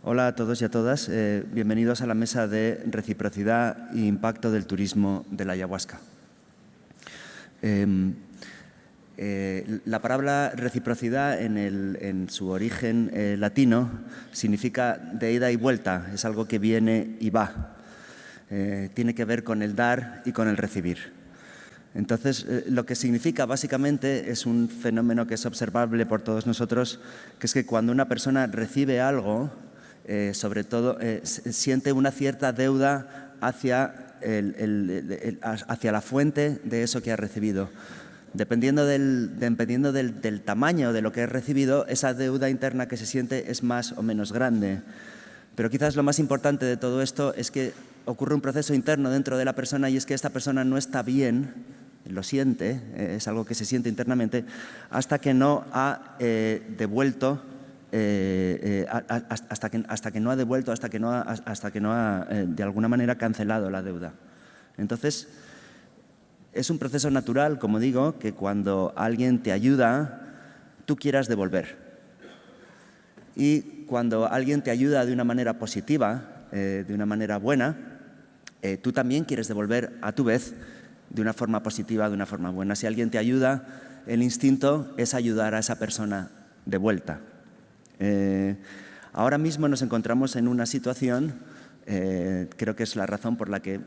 Hola a todos y a todas, bienvenidos a la mesa de reciprocidad e impacto del turismo de la ayahuasca. La palabra reciprocidad en su origen latino significa de ida y vuelta, es algo que viene y va. Tiene que ver con el dar y con el recibir. Entonces, lo que significa básicamente es un fenómeno que es observable por todos nosotros, que es que cuando una persona recibe algo, sobre todo siente una cierta deuda hacia la fuente de eso que ha recibido. Dependiendo del tamaño de lo que he recibido, esa deuda interna que se siente es más o menos grande. Pero quizás lo más importante de todo esto es que ocurre un proceso interno dentro de la persona, y es que esta persona no está bien, lo siente, es algo que se siente internamente, hasta que no ha devuelto, hasta que no ha de alguna manera cancelado la deuda. Entonces, es un proceso natural, como digo, que cuando alguien te ayuda, tú quieras devolver. Y cuando alguien te ayuda de una manera positiva, de una manera buena, tú también quieres devolver a tu vez de una forma positiva, de una forma buena. Si alguien te ayuda, el instinto es ayudar a esa persona de vuelta. Ahora mismo nos encontramos en una situación, creo que es la razón por la que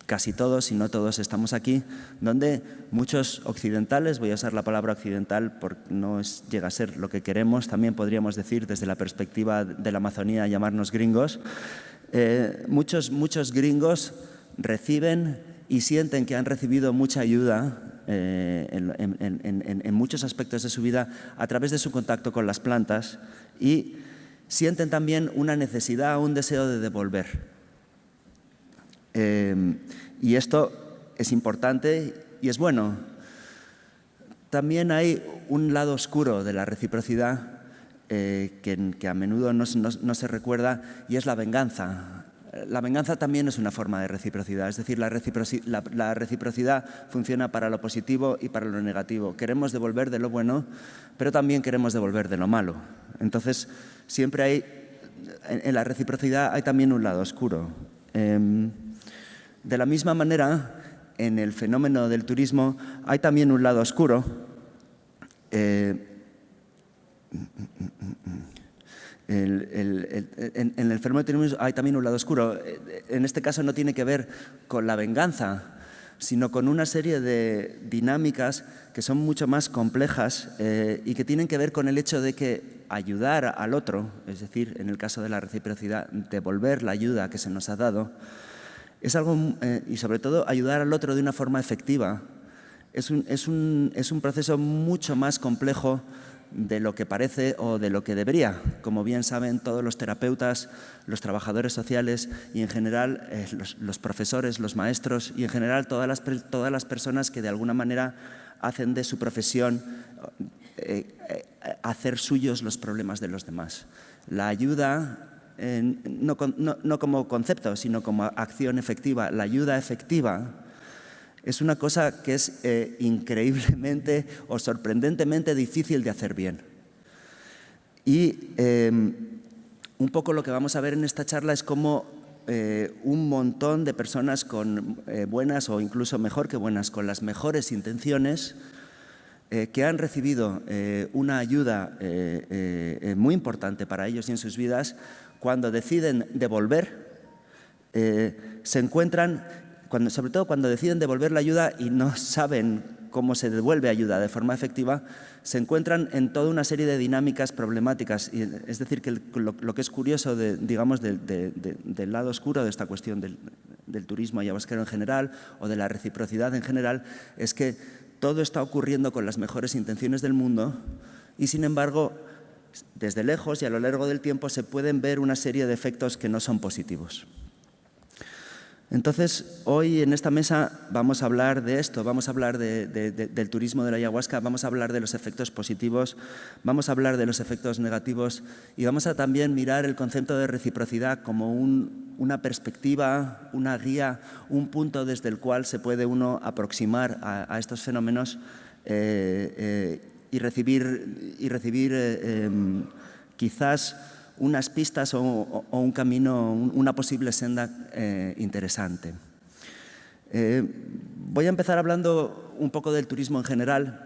casi todos, si no todos, estamos aquí, donde muchos occidentales, voy a usar la palabra occidental porque no llega a ser lo que queremos, también podríamos decir desde la perspectiva de la Amazonía llamarnos gringos, muchos gringos reciben y sienten que han recibido mucha ayuda en muchos aspectos de su vida a través de su contacto con las plantas, y sienten también una necesidad, un deseo de devolver. Y esto es importante y es bueno. También hay un lado oscuro de la reciprocidad que a menudo no se recuerda, y es la venganza. La venganza también es una forma de reciprocidad, es decir, la reciprocidad funciona para lo positivo y para lo negativo. Queremos devolver de lo bueno, pero también queremos devolver de lo malo. Entonces, siempre hay, en la reciprocidad hay también un lado oscuro. De la misma manera, en el fenómeno del turismo hay también un lado oscuro. En el fenómeno del turismo hay también un lado oscuro. En este caso no tiene que ver con la venganza, sino con una serie de dinámicas que son mucho más complejas y que tienen que ver con el hecho de que ayudar al otro, es decir, en el caso de la reciprocidad, devolver la ayuda que se nos ha dado, es algo, y sobre todo ayudar al otro de una forma efectiva, es un proceso mucho más complejo de lo que parece o de lo que debería. Como bien saben todos los terapeutas, los trabajadores sociales y en general los profesores, los maestros y en general todas las personas que de alguna manera hacen de su profesión hacer suyos los problemas de los demás. La ayuda, no como concepto, sino como acción efectiva, la ayuda efectiva es una cosa que es increíblemente o sorprendentemente difícil de hacer bien. Y un poco lo que vamos a ver en esta charla es cómo un montón de personas con buenas o incluso mejor que buenas, con las mejores intenciones, que han recibido una ayuda muy importante para ellos y en sus vidas, cuando deciden devolver, se encuentran, sobre todo cuando deciden devolver la ayuda y no saben cómo se devuelve ayuda de forma efectiva, se encuentran en toda una serie de dinámicas problemáticas. Es decir, que lo que es curioso, digamos, del lado oscuro de esta cuestión del turismo ayahuasquero en general o de la reciprocidad en general, es que todo está ocurriendo con las mejores intenciones del mundo y, sin embargo, desde lejos y a lo largo del tiempo se pueden ver una serie de efectos que no son positivos. Entonces, hoy en esta mesa vamos a hablar de esto, vamos a hablar del turismo de la ayahuasca, vamos a hablar de los efectos positivos, vamos a hablar de los efectos negativos y vamos a también mirar el concepto de reciprocidad como una perspectiva, una guía, un punto desde el cual se puede uno aproximar a estos fenómenos y recibir quizás unas pistas o un camino, una posible senda interesante. Voy a empezar hablando un poco del turismo en general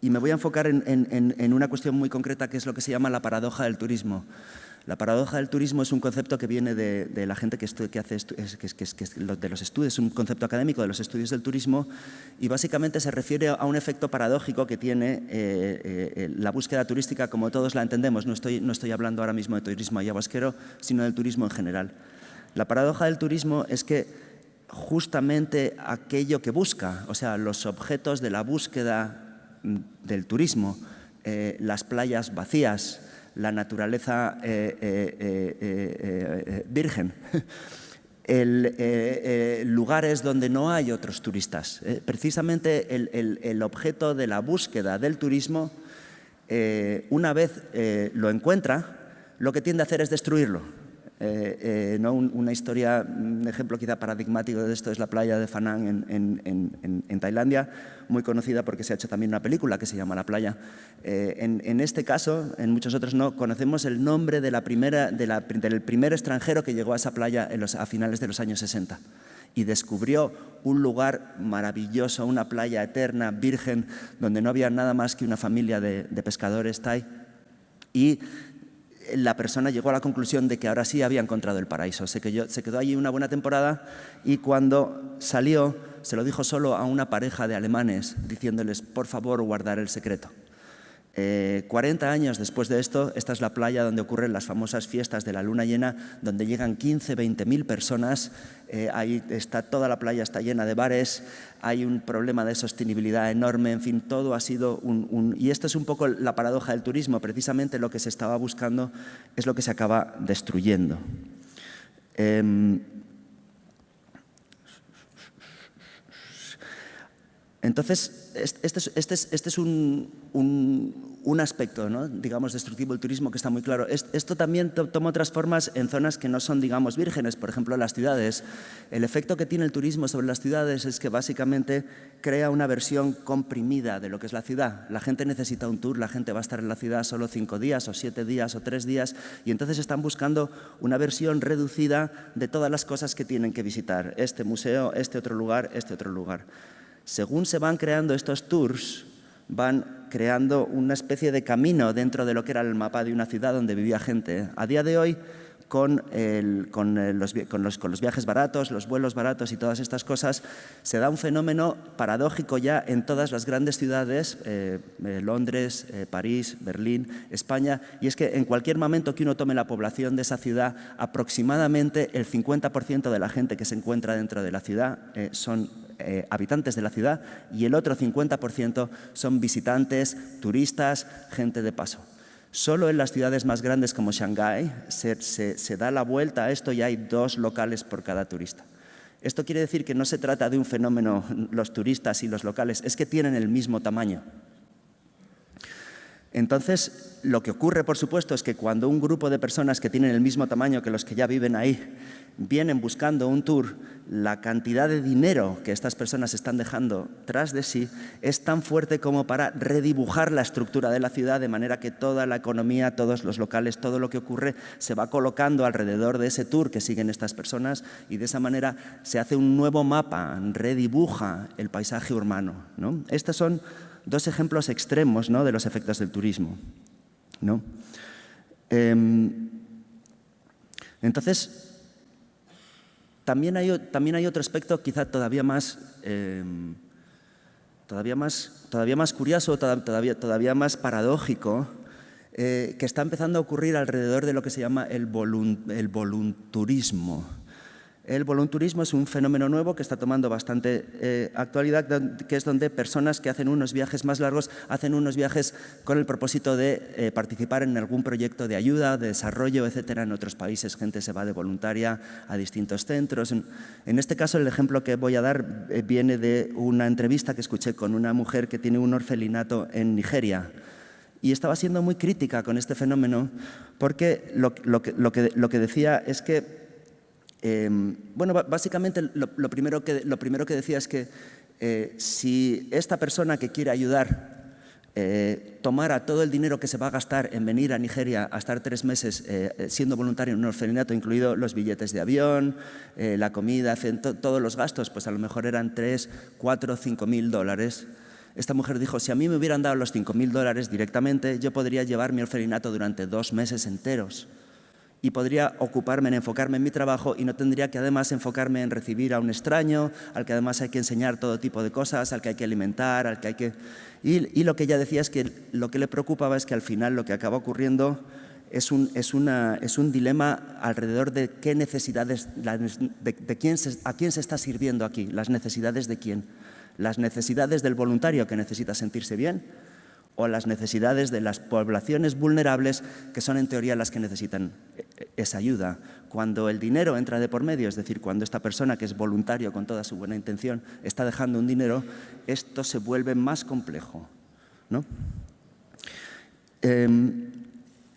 y me voy a enfocar en una cuestión muy concreta que es lo que se llama la paradoja del turismo. La paradoja del turismo es un concepto que viene de la gente que hace de los estudios, es un concepto académico de los estudios del turismo y básicamente se refiere a un efecto paradójico que tiene la búsqueda turística como todos la entendemos. No estoy hablando ahora mismo de turismo ayahuasquero, sino del turismo en general. La paradoja del turismo es que justamente aquello que busca, o sea, los objetos de la búsqueda del turismo, las playas vacías, la naturaleza virgen, lugares donde no hay otros turistas. Precisamente el objeto de la búsqueda del turismo, una vez lo encuentra, lo que tiende a hacer es destruirlo. ¿No? Una historia, un ejemplo quizá paradigmático de esto es la playa de Phang Nga en Tailandia, muy conocida porque se ha hecho también una película que se llama La playa. En este caso, en muchos otros no, conocemos el nombre del primer extranjero que llegó a esa playa a finales de los años 60 y descubrió un lugar maravilloso, una playa eterna, virgen, donde no había nada más que una familia de pescadores thai y la persona llegó a la conclusión de que ahora sí había encontrado el paraíso. Se quedó allí una buena temporada y cuando salió se lo dijo solo a una pareja de alemanes diciéndoles por favor guardar el secreto. 40 años después de esto, esta es la playa donde ocurren las famosas fiestas de la luna llena, donde llegan 15-20.000 personas, ahí está toda la playa, está llena de bares, hay un problema de sostenibilidad enorme, en fin, todo ha sido y esto es un poco la paradoja del turismo, precisamente lo que se estaba buscando es lo que se acaba destruyendo. Entonces, este es un aspecto, ¿no? Digamos, destructivo del turismo que está muy claro. Esto también toma otras formas en zonas que no son, digamos, vírgenes, por ejemplo, las ciudades. El efecto que tiene el turismo sobre las ciudades es que básicamente crea una versión comprimida de lo que es la ciudad. La gente necesita un tour, la gente va a estar en la ciudad solo 5 días o 7 días o 3 días y entonces están buscando una versión reducida de todas las cosas que tienen que visitar. Este museo, este otro lugar, este otro lugar. Según se van creando estos tours, van creando una especie de camino dentro de lo que era el mapa de una ciudad donde vivía gente. A día de hoy, con los viajes baratos, los vuelos baratos y todas estas cosas, se da un fenómeno paradójico ya en todas las grandes ciudades, Londres, París, Berlín, España, y es que en cualquier momento que uno tome la población de esa ciudad, aproximadamente el 50% de la gente que se encuentra dentro de la ciudad son habitantes de la ciudad y el otro 50% son visitantes, turistas, gente de paso. Solo en las ciudades más grandes como Shanghái se da la vuelta a esto y hay 2 locales por cada turista. Esto quiere decir que no se trata de un fenómeno, los turistas y los locales, es que tienen el mismo tamaño. Entonces, lo que ocurre, por supuesto, es que cuando un grupo de personas que tienen el mismo tamaño que los que ya viven ahí vienen buscando un tour, la cantidad de dinero que estas personas están dejando tras de sí es tan fuerte como para redibujar la estructura de la ciudad de manera que toda la economía, todos los locales, todo lo que ocurre se va colocando alrededor de ese tour que siguen estas personas y de esa manera se hace un nuevo mapa, redibuja el paisaje urbano, ¿no? Estos son 2 ejemplos extremos, ¿no?, de los efectos del turismo, ¿no? Entonces, también hay otro aspecto quizá todavía más curioso, todavía más paradójico, que está empezando a ocurrir alrededor de lo que se llama el volunturismo. El volunturismo es un fenómeno nuevo que está tomando bastante actualidad, que es donde personas que hacen unos viajes más largos hacen unos viajes con el propósito de participar en algún proyecto de ayuda, de desarrollo, etcétera, en otros países. Gente se va de voluntaria a distintos centros. En este caso, el ejemplo que voy a dar viene de una entrevista que escuché con una mujer que tiene un orfelinato en Nigeria. Y estaba siendo muy crítica con este fenómeno porque lo que decía es que bueno, básicamente lo primero que decía es que Si esta persona que quiere ayudar tomara todo el dinero que se va a gastar en venir a Nigeria a estar 3 meses siendo voluntario en un orfelinato, incluido los billetes de avión, la comida, todos los gastos, pues a lo mejor eran 3, 4, 5.000 dólares. Esta mujer dijo, si a mí me hubieran dado los 5.000 dólares directamente, yo podría llevar mi orfelinato durante 2 meses enteros y podría ocuparme en enfocarme en mi trabajo y no tendría que además enfocarme en recibir a un extraño, al que además hay que enseñar todo tipo de cosas, al que hay que alimentar, al que hay que... Y lo que ella decía es que lo que le preocupaba es que al final lo que acaba ocurriendo es un dilema alrededor de qué necesidades, a quién se está sirviendo aquí, las necesidades de quién. Las necesidades del voluntario que necesita sentirse bien o las necesidades de las poblaciones vulnerables que son en teoría las que necesitan esa ayuda. Cuando el dinero entra de por medio, es decir, cuando esta persona que es voluntario con toda su buena intención está dejando un dinero, esto se vuelve más complejo, ¿no?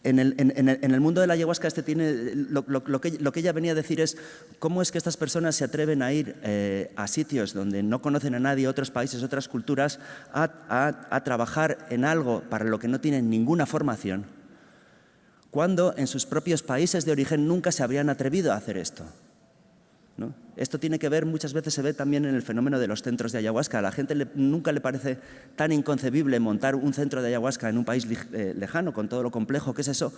En el mundo de la ayahuasca lo que ella venía a decir es cómo es que estas personas se atreven a ir a sitios donde no conocen a nadie, otros países, otras culturas, a trabajar en algo para lo que no tienen ninguna formación, cuando en sus propios países de origen nunca se habrían atrevido a hacer esto, ¿no? Esto tiene que ver, muchas veces se ve también en el fenómeno de los centros de ayahuasca. A la gente nunca le parece tan inconcebible montar un centro de ayahuasca en un país lejano, con todo lo complejo que es eso,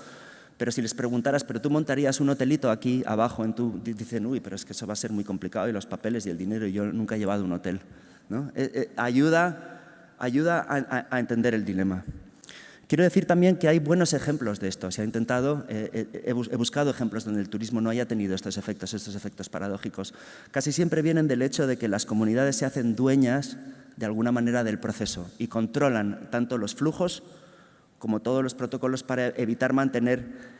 pero si les preguntaras, ¿pero tú montarías un hotelito aquí abajo? Dicen, uy, pero es que eso va a ser muy complicado y los papeles y el dinero y yo nunca he llevado un hotel, ¿no? Ayuda a entender el dilema. Quiero decir también que hay buenos ejemplos de esto. Se ha intentado, he buscado ejemplos donde el turismo no haya tenido estos efectos paradójicos. Casi siempre vienen del hecho de que las comunidades se hacen dueñas de alguna manera del proceso y controlan tanto los flujos como todos los protocolos para evitar mantener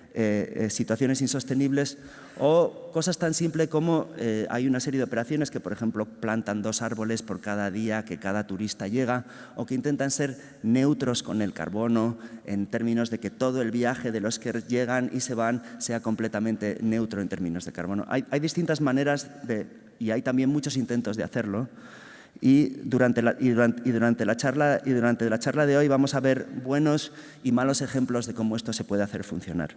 situaciones insostenibles o cosas tan simples como hay una serie de operaciones que, por ejemplo, plantan 2 árboles por cada día que cada turista llega o que intentan ser neutros con el carbono en términos de que todo el viaje de los que llegan y se van sea completamente neutro en términos de carbono. Hay distintas maneras y hay también muchos intentos de hacerlo. Y durante la charla de hoy vamos a ver buenos y malos ejemplos de cómo esto se puede hacer funcionar.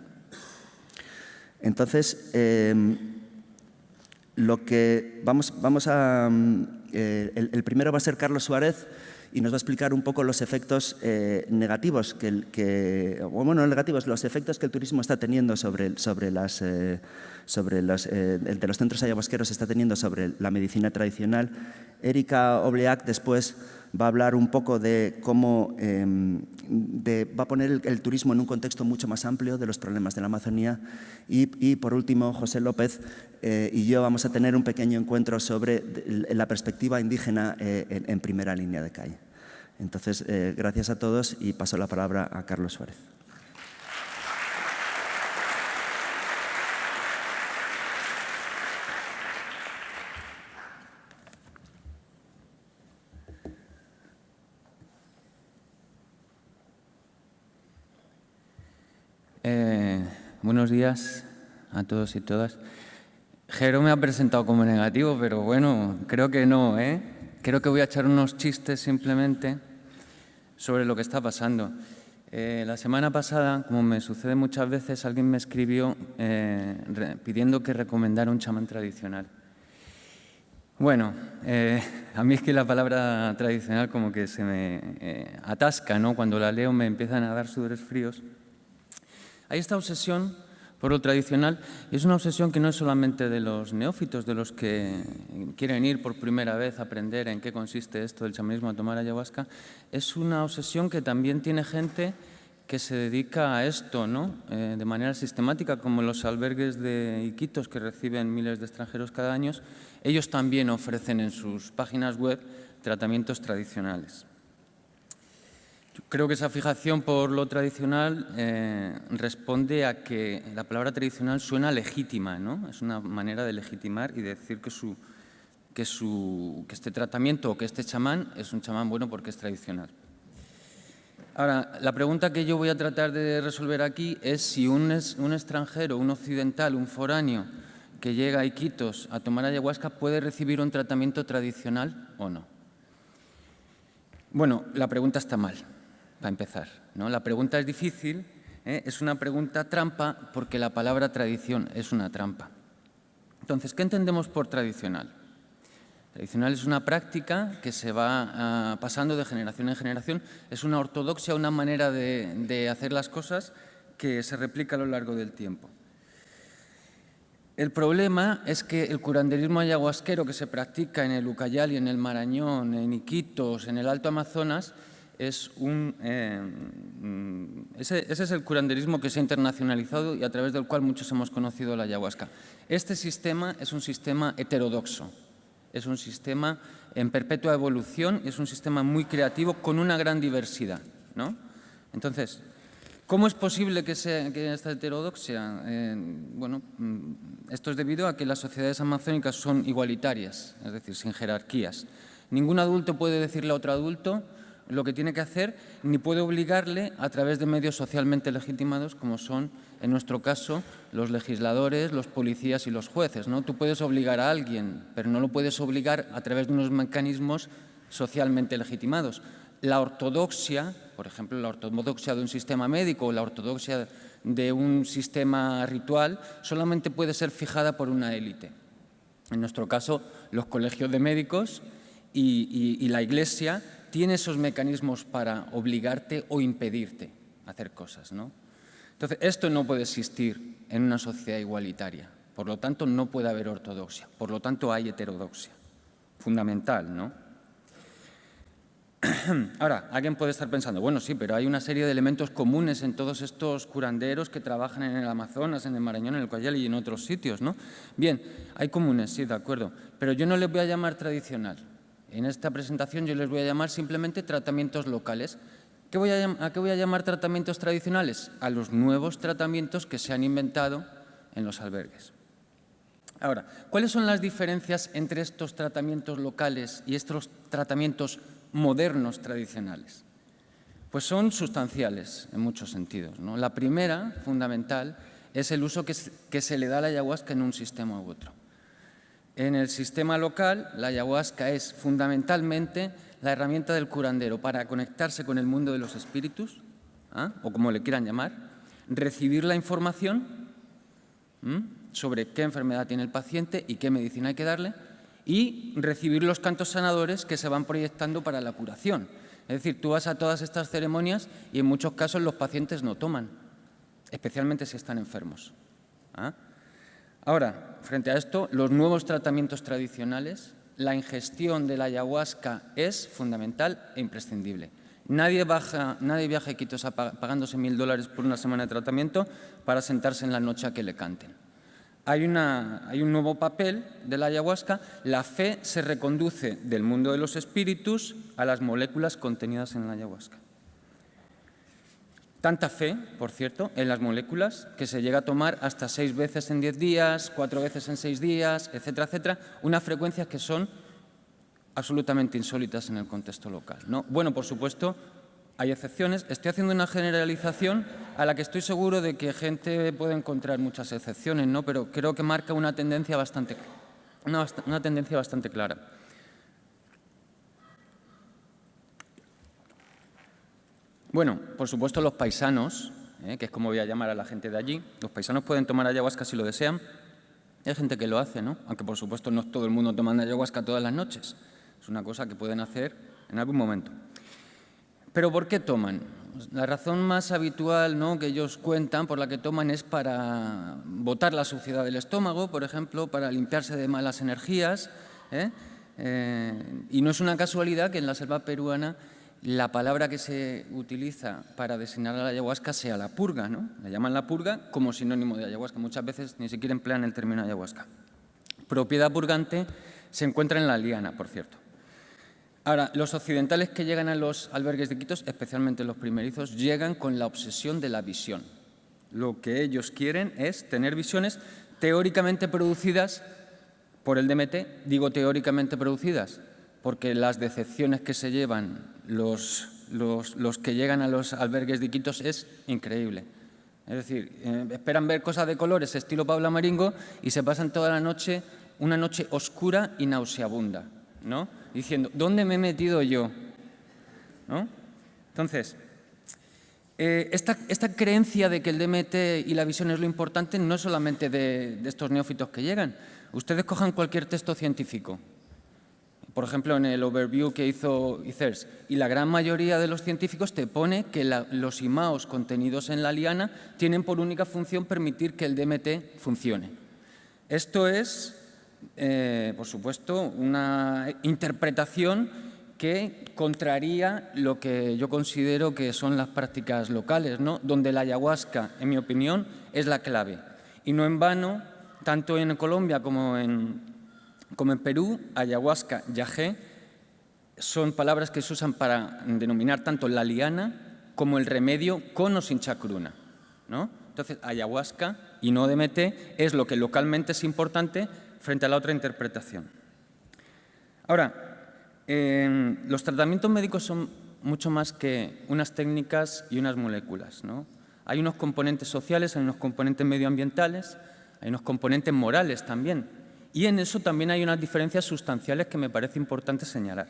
Entonces, el primero va a ser Carlos Suárez y nos va a explicar un poco los efectos negativos los efectos que el turismo está teniendo de los centros ayahuasqueros está teniendo sobre la medicina tradicional. Erika Obleac después va a hablar un poco de cómo va a poner el turismo en un contexto mucho más amplio de los problemas de la Amazonía y por último José López y yo vamos a tener un pequeño encuentro sobre la perspectiva indígena en primera línea de CAI. Entonces, gracias a todos y paso la palabra a Carlos Suárez. Buenos días a todos y todas. Jero me ha presentado como negativo, pero bueno, creo que no, ¿eh? Creo que voy a echar unos chistes simplemente sobre lo que está pasando. La semana pasada, como me sucede muchas veces, alguien me escribió pidiendo que recomendara un chamán tradicional. Bueno, a mí es que la palabra tradicional como que se me atasca, ¿no? Cuando la leo me empiezan a dar sudores fríos. Hay esta obsesión por lo tradicional y es una obsesión que no es solamente de los neófitos, de los que quieren ir por primera vez a aprender en qué consiste esto del chamanismo, a tomar ayahuasca. Es una obsesión que también tiene gente que se dedica a esto, ¿no? De manera sistemática, como los albergues de Iquitos que reciben miles de extranjeros cada año. Ellos también ofrecen en sus páginas web tratamientos tradicionales. Creo que esa fijación por lo tradicional responde a que la palabra tradicional suena legítima, ¿no? Es una manera de legitimar y de decir que este tratamiento o que este chamán es un chamán bueno porque es tradicional. Ahora, la pregunta que yo voy a tratar de resolver aquí es si un extranjero, un occidental, un foráneo que llega a Iquitos a tomar ayahuasca puede recibir un tratamiento tradicional o no. Bueno, la pregunta está mal, para empezar, ¿no? La pregunta es difícil, es una pregunta trampa porque la palabra tradición es una trampa. Entonces, ¿qué entendemos por tradicional? Tradicional es una práctica que se va pasando de generación en generación, es una ortodoxia, una manera de hacer las cosas que se replica a lo largo del tiempo. El problema es que el curanderismo ayahuasquero que se practica en el Ucayali, en el Marañón, en Iquitos, en el Alto Amazonas, ese es el curanderismo que se ha internacionalizado y a través del cual muchos hemos conocido la ayahuasca. Este sistema es un sistema heterodoxo, es un sistema en perpetua evolución, es un sistema muy creativo con una gran diversidad, ¿no? Entonces, ¿cómo es posible que esta heterodoxia? Bueno, esto es debido a que las sociedades amazónicas son igualitarias, es decir, sin jerarquías. Ningún adulto puede decirle a otro adulto lo que tiene que hacer, ni puede obligarle a través de medios socialmente legitimados, como son, en nuestro caso, los legisladores, los policías y los jueces, ¿no? Tú puedes obligar a alguien, pero no lo puedes obligar a través de unos mecanismos socialmente legitimados. La ortodoxia, por ejemplo, la ortodoxia de un sistema médico o la ortodoxia de un sistema ritual, solamente puede ser fijada por una élite. En nuestro caso, los colegios de médicos y la Iglesia tiene esos mecanismos para obligarte o impedirte hacer cosas, ¿no? Entonces, esto no puede existir en una sociedad igualitaria. Por lo tanto, no puede haber ortodoxia. Por lo tanto, hay heterodoxia. Fundamental, ¿no? Ahora, alguien puede estar pensando, bueno, sí, pero hay una serie de elementos comunes en todos estos curanderos que trabajan en el Amazonas, en el Marañón, en el Ucayali y en otros sitios, ¿no? Bien, hay comunes, sí, de acuerdo, pero yo no les voy a llamar tradicional. En esta presentación yo les voy a llamar simplemente tratamientos locales. ¿A qué voy a llamar tratamientos tradicionales? A los nuevos tratamientos que se han inventado en los albergues. Ahora, ¿cuáles son las diferencias entre estos tratamientos locales y estos tratamientos modernos tradicionales? Pues son sustanciales en muchos sentidos, ¿no? La primera, fundamental, es el uso que se le da a la ayahuasca en un sistema u otro. En el sistema local, la ayahuasca es fundamentalmente la herramienta del curandero para conectarse con el mundo de los espíritus, o como le quieran llamar, recibir la información sobre qué enfermedad tiene el paciente y qué medicina hay que darle, y recibir los cantos sanadores que se van proyectando para la curación. Es decir, tú vas a todas estas ceremonias y en muchos casos los pacientes no toman, especialmente si están enfermos. Ahora, frente a esto, los nuevos tratamientos tradicionales, la ingestión de la ayahuasca es fundamental e imprescindible. Nadie viaja a Iquitos pagándose $1000 por una semana de tratamiento para sentarse en la noche a que le canten. Hay un nuevo papel de la ayahuasca. La fe se reconduce del mundo de los espíritus a las moléculas contenidas en la ayahuasca. Tanta fe, por cierto, en las moléculas que se llega a tomar hasta 6 veces en 10 días, 4 veces en 6 días, etcétera, etcétera, unas frecuencias que son absolutamente insólitas en el contexto local, ¿no? Bueno, por supuesto, hay excepciones. Estoy haciendo una generalización a la que estoy seguro de que gente puede encontrar muchas excepciones, ¿no? Pero creo que marca una tendencia bastante clara. Bueno, por supuesto los paisanos, que es como voy a llamar a la gente de allí, los paisanos pueden tomar ayahuasca si lo desean. Hay gente que lo hace, ¿no? Aunque por supuesto no todo el mundo toma ayahuasca todas las noches. Es una cosa que pueden hacer en algún momento. ¿Pero por qué toman? La razón más habitual, ¿no?, que ellos cuentan por la que toman es para botar la suciedad del estómago, por ejemplo, para limpiarse de malas energías. Y no es una casualidad que en la selva peruana la palabra que se utiliza para designar a la ayahuasca sea la purga, ¿no? La llaman la purga como sinónimo de ayahuasca. Muchas veces ni siquiera emplean el término ayahuasca. Propiedad purgante se encuentra en la liana, por cierto. Ahora, los occidentales que llegan a los albergues de Iquitos, especialmente los primerizos, llegan con la obsesión de la visión. Lo que ellos quieren es tener visiones teóricamente producidas por el DMT. Digo teóricamente producidas porque las decepciones que se llevan los que llegan a los albergues de Iquitos es increíble. Es decir, esperan ver cosas de colores estilo Paula Maringo y se pasan toda la noche, una noche oscura y nauseabunda, ¿no? Diciendo, ¿dónde me he metido yo? ¿no? Entonces, esta creencia de que el DMT y la visión es lo importante no es solamente de estos neófitos que llegan. Ustedes cojan cualquier texto científico, por ejemplo, en el overview que hizo ICERS, y la gran mayoría de los científicos te pone que los imaos contenidos en la liana tienen por única función permitir que el DMT funcione. Esto es, por supuesto, una interpretación que contraría lo que yo considero que son las prácticas locales, ¿no? Donde la ayahuasca, en mi opinión, es la clave. Y no en vano, tanto en Colombia como en Perú, ayahuasca, yagé, son palabras que se usan para denominar tanto la liana como el remedio con o sin chacruna, ¿no? Entonces, ayahuasca y no DMT es lo que localmente es importante frente a la otra interpretación. Ahora, los tratamientos médicos son mucho más que unas técnicas y unas moléculas, ¿no? Hay unos componentes sociales, hay unos componentes medioambientales, hay unos componentes morales también. Y en eso también hay unas diferencias sustanciales que me parece importante señalar.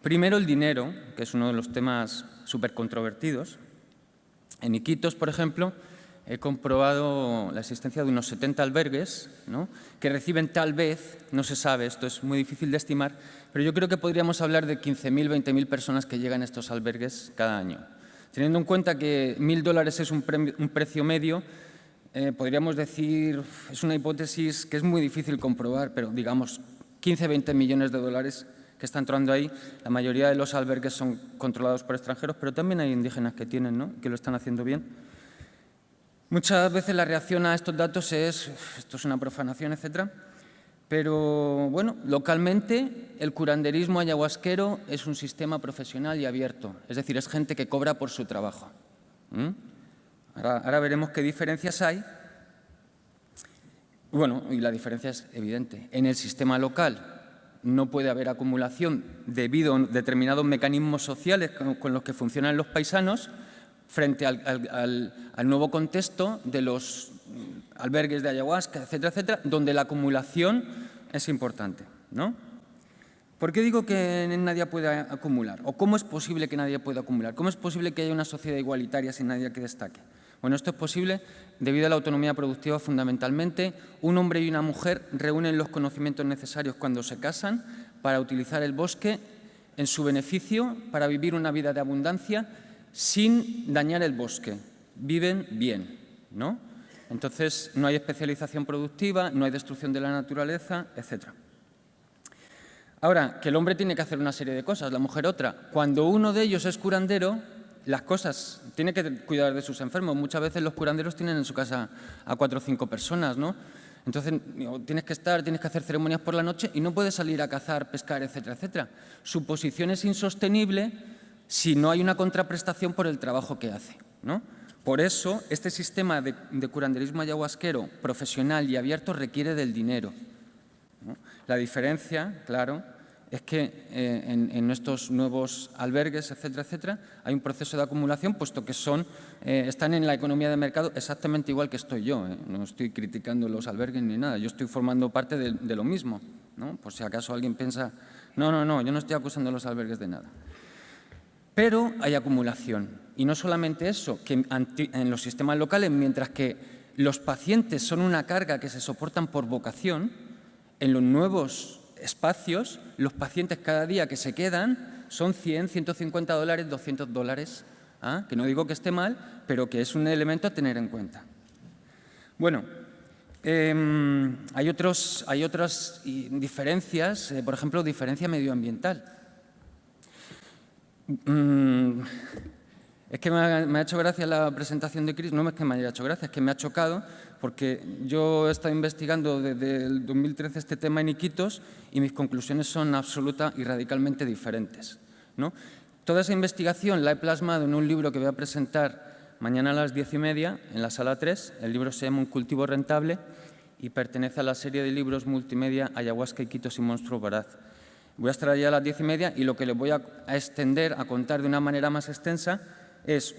Primero, el dinero, que es uno de los temas súper controvertidos. En Iquitos, por ejemplo, he comprobado la existencia de unos 70 albergues, ¿no?, que reciben tal vez, no se sabe, esto es muy difícil de estimar, pero yo creo que podríamos hablar de 15.000, 20.000 personas que llegan a estos albergues cada año. Teniendo en cuenta que $1.000 es un precio medio, podríamos decir, es una hipótesis que es muy difícil comprobar, pero digamos 15, 20 millones de dólares que están entrando ahí. La mayoría de los albergues son controlados por extranjeros, pero también hay indígenas que tienen, ¿no?, que lo están haciendo bien. Muchas veces la reacción a estos datos es, esto es una profanación, etcétera, pero bueno, localmente el curanderismo ayahuasquero es un sistema profesional y abierto, es decir, es gente que cobra por su trabajo. Ahora veremos qué diferencias hay. Bueno, y la diferencia es evidente. En el sistema local no puede haber acumulación debido a determinados mecanismos sociales con los que funcionan los paisanos frente al nuevo contexto de los albergues de ayahuasca, etcétera, etcétera, donde la acumulación es importante, ¿no? ¿Por qué digo que nadie puede acumular? ¿O cómo es posible que nadie pueda acumular? ¿Cómo es posible que haya una sociedad igualitaria sin nadie que destaque? Bueno, esto es posible debido a la autonomía productiva fundamentalmente. Un hombre y una mujer reúnen los conocimientos necesarios cuando se casan para utilizar el bosque en su beneficio, para vivir una vida de abundancia sin dañar el bosque. Viven bien, ¿no? Entonces, no hay especialización productiva, no hay destrucción de la naturaleza, etcétera. Ahora, que el hombre tiene que hacer una serie de cosas, la mujer otra. Cuando uno de ellos es curandero, las cosas, tiene que cuidar de sus enfermos. Muchas veces los curanderos tienen en su casa a 4 o 5 personas, ¿no? Entonces, tienes que hacer ceremonias por la noche y no puedes salir a cazar, pescar, etcétera, etcétera. Su posición es insostenible si no hay una contraprestación por el trabajo que hace, ¿no? Por eso, este sistema de curanderismo ayahuasquero profesional y abierto requiere del dinero, ¿no? La diferencia, claro, es que en nuestros nuevos albergues, etcétera, etcétera, hay un proceso de acumulación, puesto que están en la economía de mercado exactamente igual que estoy yo. No estoy criticando los albergues ni nada, yo estoy formando parte de lo mismo, ¿no? Por si acaso alguien piensa, no, yo no estoy acusando a los albergues de nada. Pero hay acumulación. Y no solamente eso, que en los sistemas locales, mientras que los pacientes son una carga que se soportan por vocación, en los nuevos espacios, los pacientes cada día que se quedan son 100, 150 dólares, 200 dólares, que no digo que esté mal, pero que es un elemento a tener en cuenta. Bueno, hay otras diferencias, por ejemplo, diferencia medioambiental. Es que me ha hecho gracia la presentación de Chris, no es que me haya hecho gracia, es que me ha chocado, porque yo he estado investigando desde el 2013 este tema en Iquitos y mis conclusiones son absoluta y radicalmente diferentes, ¿no? Toda esa investigación la he plasmado en un libro que voy a presentar mañana a las 10:30 en la sala 3. El libro se llama Un cultivo rentable y pertenece a la serie de libros multimedia Ayahuasca, Iquitos y Monstruo Voraz. Voy a estar allá a las 10:30 y lo que les voy a extender, a contar de una manera más extensa, es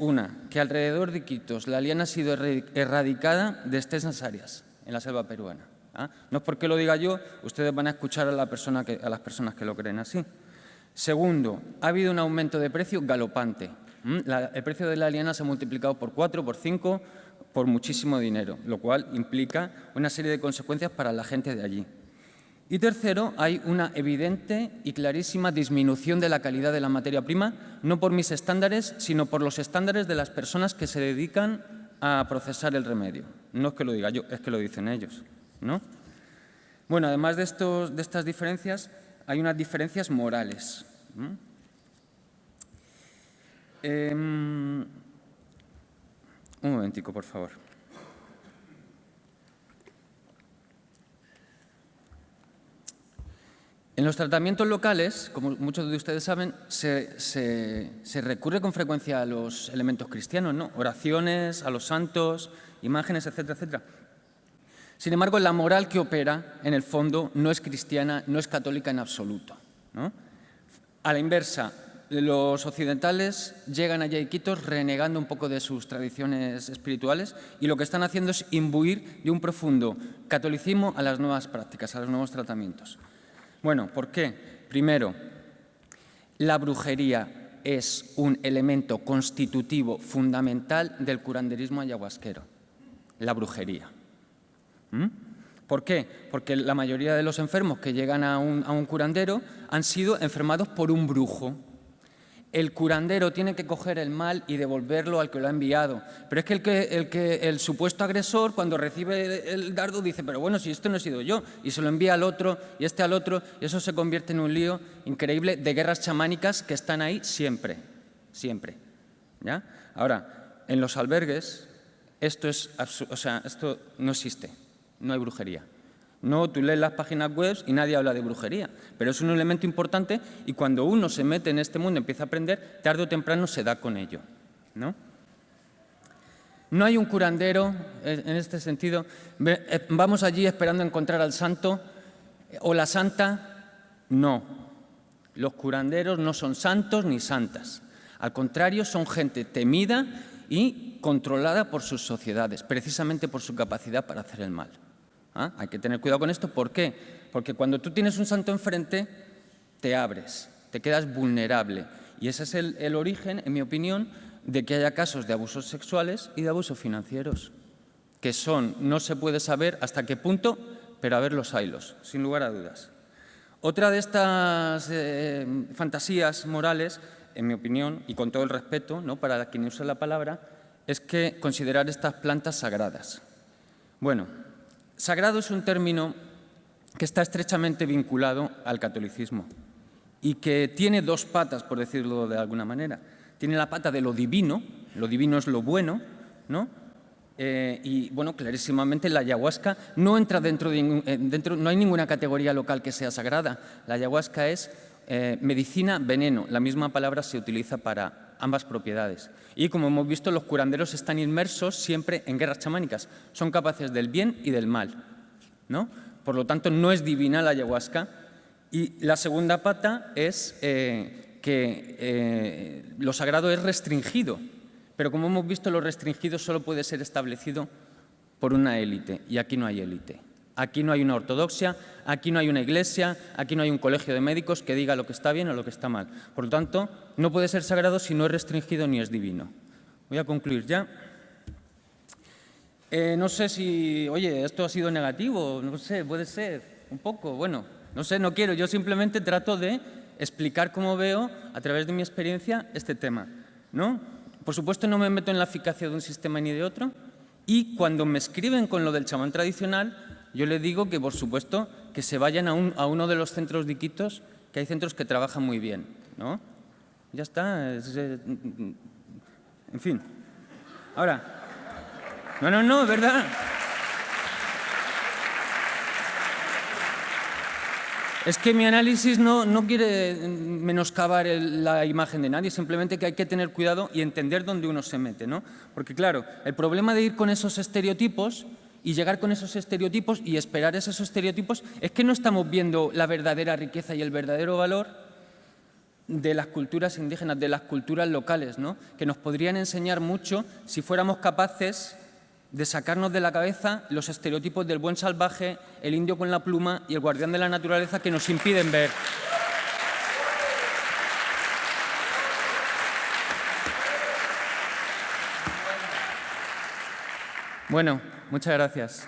que alrededor de Iquitos la liana ha sido erradicada de extensas áreas en la selva peruana. No es porque lo diga yo, ustedes van a escuchar a las personas que lo creen así. Segundo, ha habido un aumento de precio galopante. El precio de la liana se ha multiplicado por 4, por 5, por muchísimo dinero, lo cual implica una serie de consecuencias para la gente de allí. Y tercero, hay una evidente y clarísima disminución de la calidad de la materia prima, no por mis estándares, sino por los estándares de las personas que se dedican a procesar el remedio. No es que lo diga yo, es que lo dicen ellos, ¿no? Bueno, además de estas diferencias, hay unas diferencias morales. Un momentico, por favor. En los tratamientos locales, como muchos de ustedes saben, se recurre con frecuencia a los elementos cristianos, ¿no? Oraciones, a los santos, imágenes, etcétera, etcétera. Sin embargo, la moral que opera, en el fondo, no es cristiana, no es católica en absoluto, ¿no? A la inversa, los occidentales llegan allá a Iquitos renegando un poco de sus tradiciones espirituales y lo que están haciendo es imbuir de un profundo catolicismo a las nuevas prácticas, a los nuevos tratamientos. Bueno, ¿por qué? Primero, la brujería es un elemento constitutivo fundamental del curanderismo ayahuasquero. La brujería. ¿Por qué? Porque la mayoría de los enfermos que llegan a un curandero han sido enfermados por un brujo. El curandero tiene que coger el mal y devolverlo al que lo ha enviado. Pero es que el supuesto agresor, cuando recibe el dardo, dice, pero bueno, si esto no he sido yo, y se lo envía al otro, y este al otro, y eso se convierte en un lío increíble de guerras chamánicas que están ahí siempre, siempre. ¿Ya? Ahora, en los albergues, esto no existe, no hay brujería. No, tú lees las páginas web y nadie habla de brujería, pero es un elemento importante y cuando uno se mete en este mundo, empieza a aprender, tarde o temprano se da con ello, ¿no? No hay un curandero, en este sentido, vamos allí esperando encontrar al santo o la santa, no. Los curanderos no son santos ni santas, al contrario, son gente temida y controlada por sus sociedades, precisamente por su capacidad para hacer el mal. Hay que tener cuidado con esto. ¿Por qué? Porque cuando tú tienes un santo enfrente, te abres, te quedas vulnerable. Y ese es el origen, en mi opinión, de que haya casos de abusos sexuales y de abusos financieros, que no se puede saber hasta qué punto, pero a ver los haylos, sin lugar a dudas. Otra de estas fantasías morales, en mi opinión, y con todo el respeto, ¿no?, para quien usa la palabra, es que considerar estas plantas sagradas. Bueno, sagrado es un término que está estrechamente vinculado al catolicismo y que tiene dos patas, por decirlo de alguna manera. Tiene la pata de lo divino es lo bueno, ¿no? Y, bueno, clarísimamente la ayahuasca no entra no hay ninguna categoría local que sea sagrada. La ayahuasca es medicina, veneno. La misma palabra se utiliza para ambas propiedades. Y, como hemos visto, los curanderos están inmersos siempre en guerras chamánicas. Son capaces del bien y del mal, ¿no? Por lo tanto, no es divina la ayahuasca. Y la segunda pata es que lo sagrado es restringido. Pero, como hemos visto, lo restringido solo puede ser establecido por una élite. Y aquí no hay élite. Aquí no hay una ortodoxia, aquí no hay una iglesia, aquí no hay un colegio de médicos que diga lo que está bien o lo que está mal. Por lo tanto, no puede ser sagrado si no es restringido ni es divino. Voy a concluir ya. No sé si, oye, esto ha sido negativo, no sé, puede ser, un poco, bueno, no sé, no quiero. Yo simplemente trato de explicar cómo veo, a través de mi experiencia, este tema, ¿no? Por supuesto, no me meto en la eficacia de un sistema ni de otro. Y cuando me escriben con lo del chamán tradicional, yo les digo que, por supuesto, que se vayan a uno de los centros de Iquitos, que hay centros que trabajan muy bien, ¿no? Ya está. En fin. Ahora, no, es verdad. Es que mi análisis no quiere menoscabar la imagen de nadie, simplemente que hay que tener cuidado y entender dónde uno se mete, ¿no? Porque, claro, el problema de ir con esos estereotipos y llegar con esos estereotipos y esperar esos estereotipos es que no estamos viendo la verdadera riqueza y el verdadero valor de las culturas indígenas, de las culturas locales, ¿no? Que nos podrían enseñar mucho si fuéramos capaces de sacarnos de la cabeza los estereotipos del buen salvaje, el indio con la pluma y el guardián de la naturaleza que nos impiden ver. Bueno, muchas gracias.